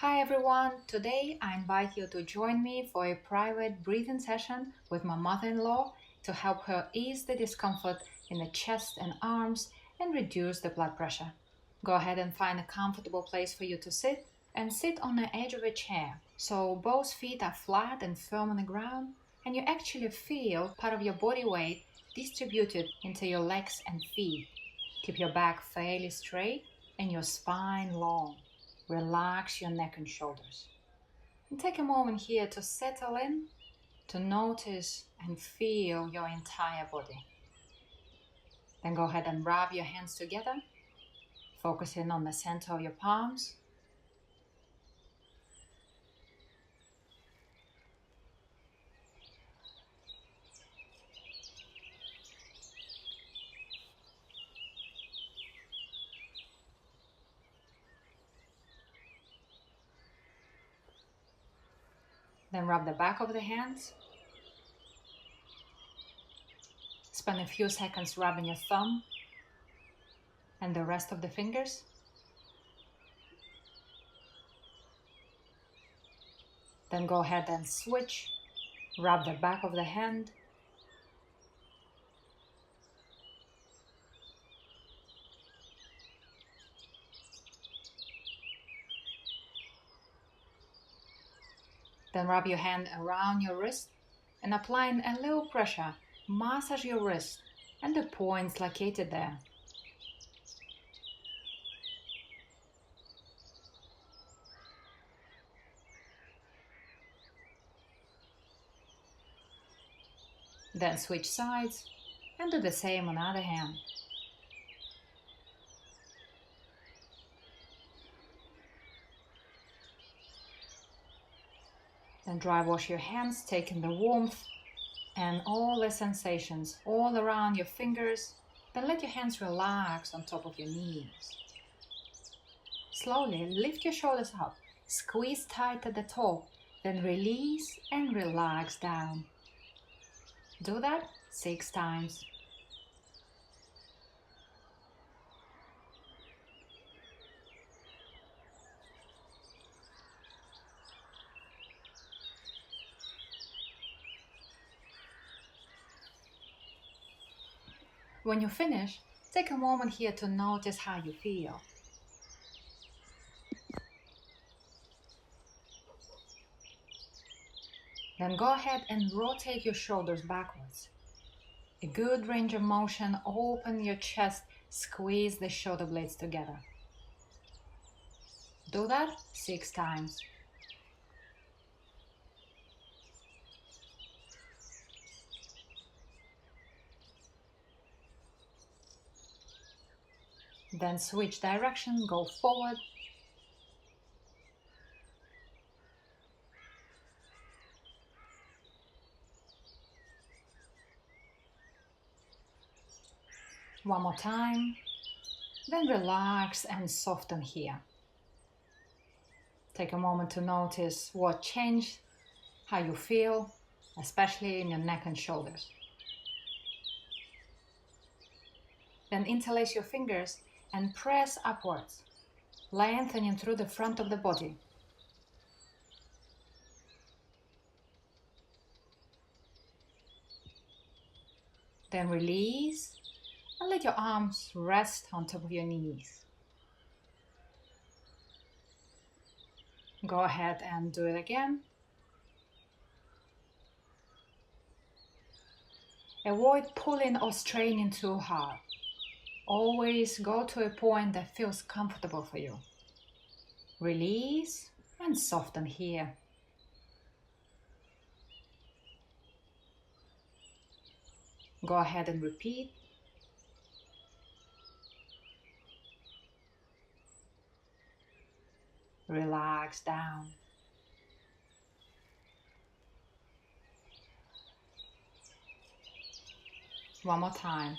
Hi everyone, today I invite you to join me for a private breathing session with my mother-in-law to help her ease the discomfort in the chest and arms and reduce the blood pressure. Go ahead and find a comfortable place for you to sit and sit on the edge of a chair so both feet are flat and firm on the ground and you actually feel part of your body weight distributed into your legs and feet. Keep your back fairly straight and your spine long. Relax your neck and shoulders. And take a moment here to settle in, to notice and feel your entire body. Then go ahead and rub your hands together, focusing on the center of your palms. Then rub the back of the hands. Spend a few seconds rubbing your thumb and the rest of the fingers. Then go ahead and switch. Rub the back of the hand. Then rub your hand around your wrist and applying a little pressure, massage your wrist and the points located there. Then switch sides and do the same on the other hand. Then dry wash your hands, taking the warmth and all the sensations all around your fingers. Then let your hands relax on top of your knees. Slowly lift your shoulders up, squeeze tight at the top, then release and relax down. Do that 6 times. When you finish, take a moment here to notice how you feel. Then go ahead and rotate your shoulders backwards. A good range of motion, open your chest, squeeze the shoulder blades together. Do that 6 times. Then switch direction, go forward. One more time. Then relax and soften here. Take a moment to notice what changed, how you feel, especially in your neck and shoulders. Then interlace your fingers and press upwards, lengthening through the front of the body. Then release and let your arms rest on top of your knees. Go ahead and do it again. Avoid pulling or straining too hard. Always go to a point that feels comfortable for you. Release and soften here. Go ahead and repeat. Relax down. One more time.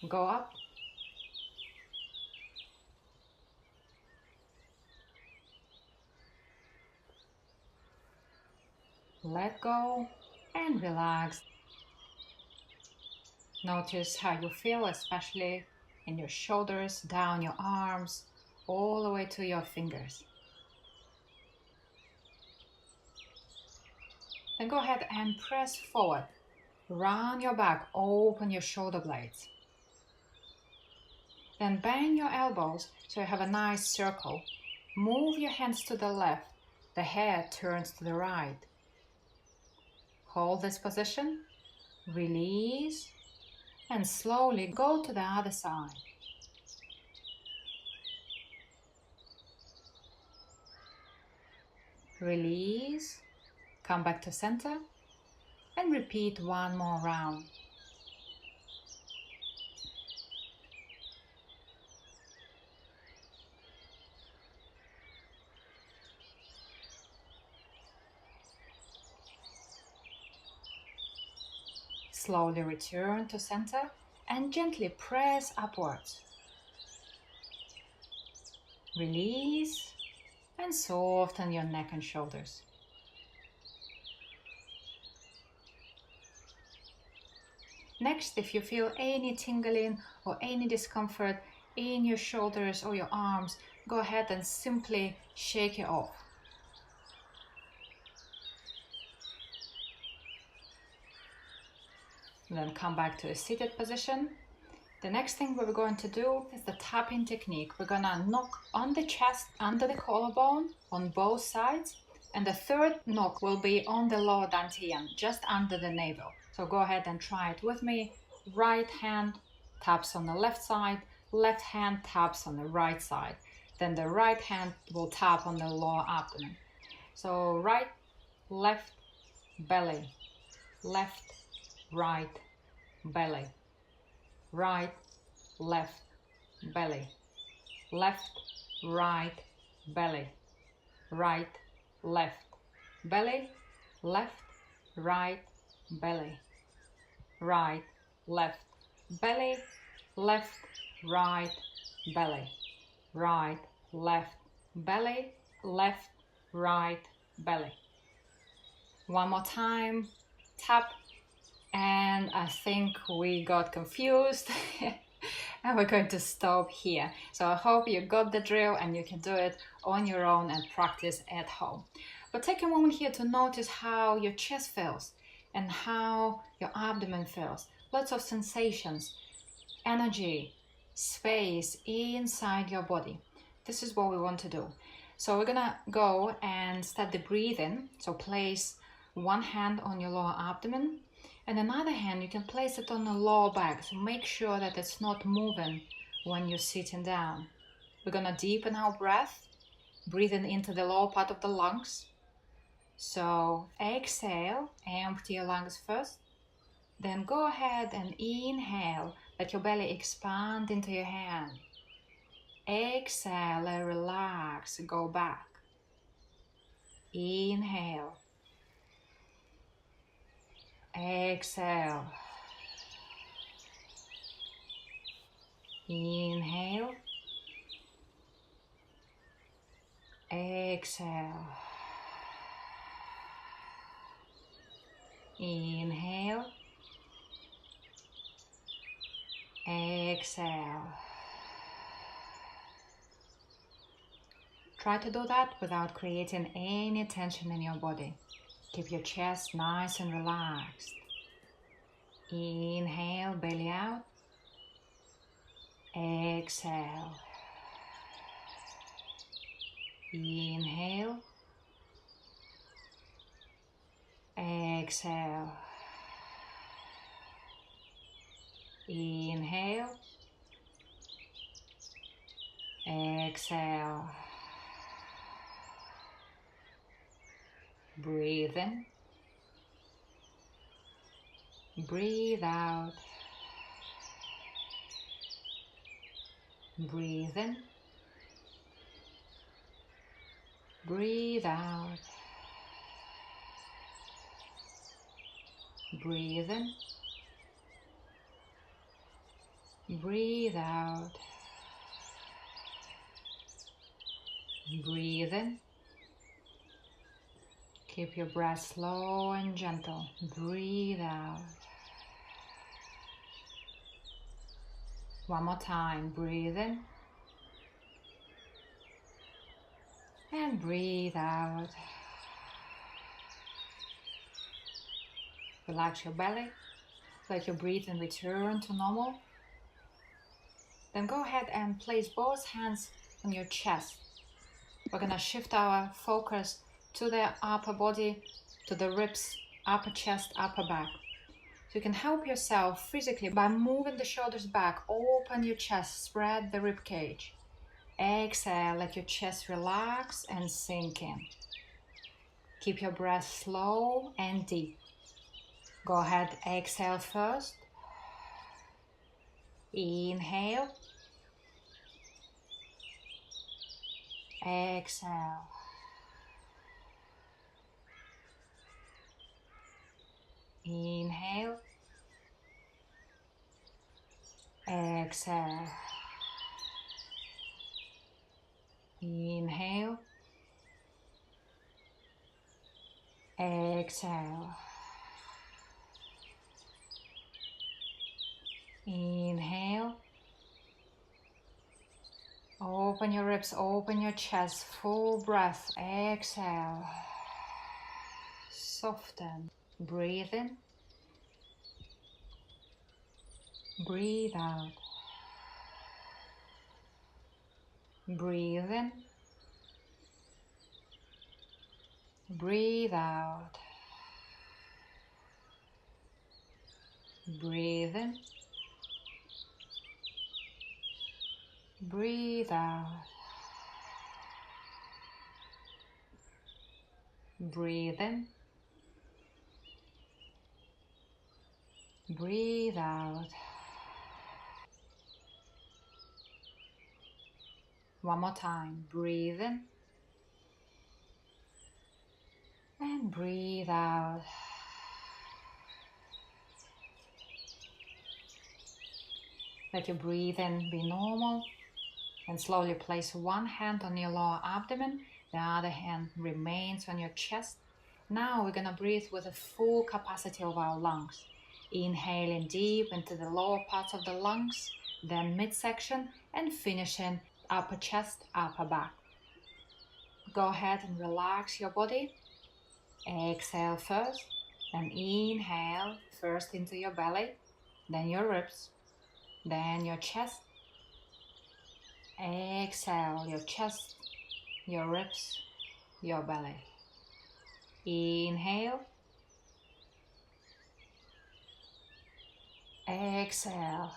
Go up. Let go and relax. Notice how you feel, especially in your shoulders, down your arms, all the way to your fingers. Then go ahead and press forward. Round your back, open your shoulder blades. Then bend your elbows so you have a nice circle. Move your hands to the left. The head turns to the right. Hold this position. Release. And slowly go to the other side. Release. Come back to center. And repeat one more round. Slowly return to center and gently press upwards. Release and soften your neck and shoulders. Next, if you feel any tingling or any discomfort in your shoulders or your arms, go ahead and simply shake it off. Then come back to a seated position. The next thing we're going to do is the tapping technique. We're gonna knock on the chest under the collarbone on both sides, and the third knock will be on the lower dantian, just under the navel. So go ahead and try it with me. Right hand taps on the left side, left hand taps on the right side. Then the right hand will tap on the lower abdomen. So right, left, belly, left, right, belly, right, left, belly, left, right, belly, right, left, belly, left, right, belly, right, left, belly, left, right, belly, right, left, belly, left, right, belly. One more time, tap. And I think we got confused and we're going to stop here. So I hope you got the drill and you can do it on your own and practice at home. But take a moment here to notice how your chest feels and how your abdomen feels. Lots of sensations, energy, space inside your body. This is what we want to do. So we're gonna go and start the breathing. So place one hand on your lower abdomen, and another hand, you can place it on the lower back. So make sure that it's not moving when you're sitting down. We're gonna deepen our breath, breathing into the lower part of the lungs. So exhale, empty your lungs first. Then go ahead and inhale, let your belly expand into your hand. Exhale and relax, go back. Inhale. Exhale. Inhale. Exhale. Inhale. Exhale. Try to do that without creating any tension in your body. Keep your chest nice and relaxed. Inhale, belly out. Exhale. Inhale. Exhale. Inhale. Exhale. Breathe in. Breathe out. Breathe in. Breathe out. Breathe in. Breathe out. Breathe in. Keep your breath slow and gentle. Breathe out. One more time. Breathe in. And breathe out. Relax your belly. Let your breathing return to normal. Then go ahead and place both hands on your chest. We're going to shift our focus to the upper body, to the ribs, upper chest, upper back. So you can help yourself physically by moving the shoulders back, open your chest, spread the rib cage. Exhale, let your chest relax and sink in. Keep your breath slow and deep. Go ahead, exhale first. Inhale. Exhale. Inhale. Exhale. Inhale. Exhale. Inhale. Open your ribs, open your chest, full breath. Exhale. Soften. Breathe in. Breathe out. Breathe in. Breathe out. Breathe in. Breathe out. Breathe in. Breathe out. One more time. Breathe in. And breathe out. Let your breathing be normal. And slowly place one hand on your lower abdomen. The other hand remains on your chest. Now we're going to breathe with the full capacity of our lungs. Inhaling deep into the lower parts of the lungs, then midsection, and finishing upper chest, upper back. Go ahead and relax your body. Exhale first, then inhale first into your belly, then your ribs, then your chest. Exhale your chest, your ribs, your belly. Inhale. Exhale.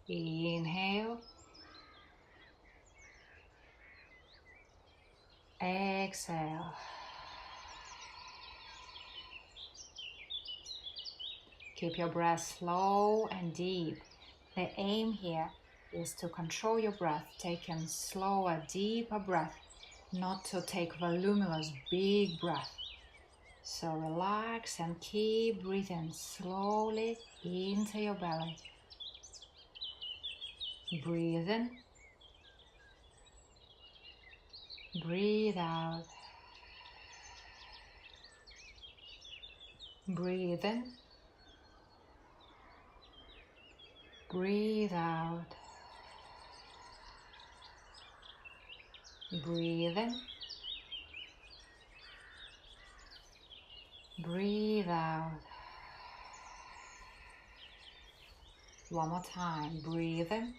Inhale. Exhale. Keep your breath slow and deep. The aim here is to control your breath, taking slower, deeper breath, not to take voluminous, big breath. So relax and keep breathing slowly into your belly. Breathe in. Breathe out. Breathe in. Breathe out. Breathe in. Breathe out. One more time. Breathe in.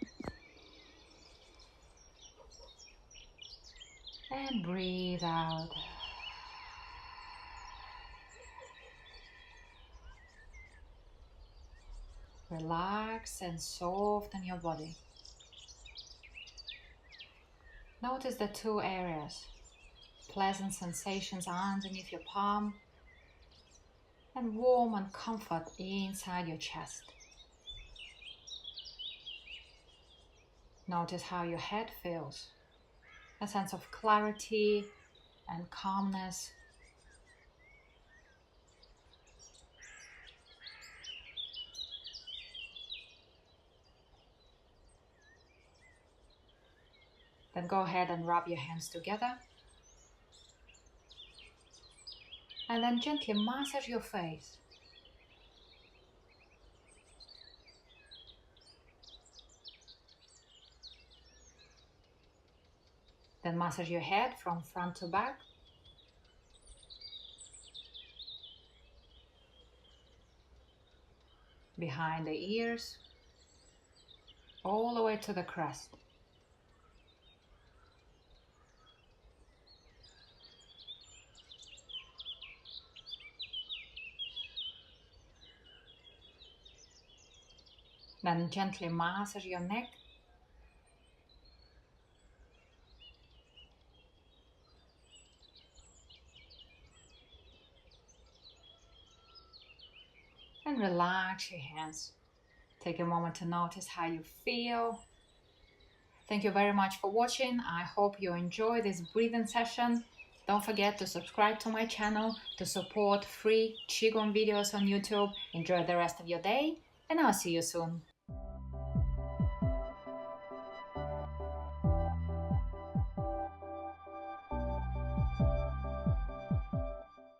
And breathe out. Relax and soften your body. Notice the two areas. Pleasant sensations underneath your palm and warm and comfort inside your chest. Notice how your head feels. A sense of clarity and calmness. Then go ahead and rub your hands together. And then gently massage your face. Then massage your head from front to back. behind the ears, all the way to the crest. Then gently massage your neck. And relax your hands. Take a moment to notice how you feel. Thank you very much for watching. I hope you enjoy this breathing session. Don't forget to subscribe to my channel to support free Qigong videos on YouTube. Enjoy the rest of your day, and I'll see you soon.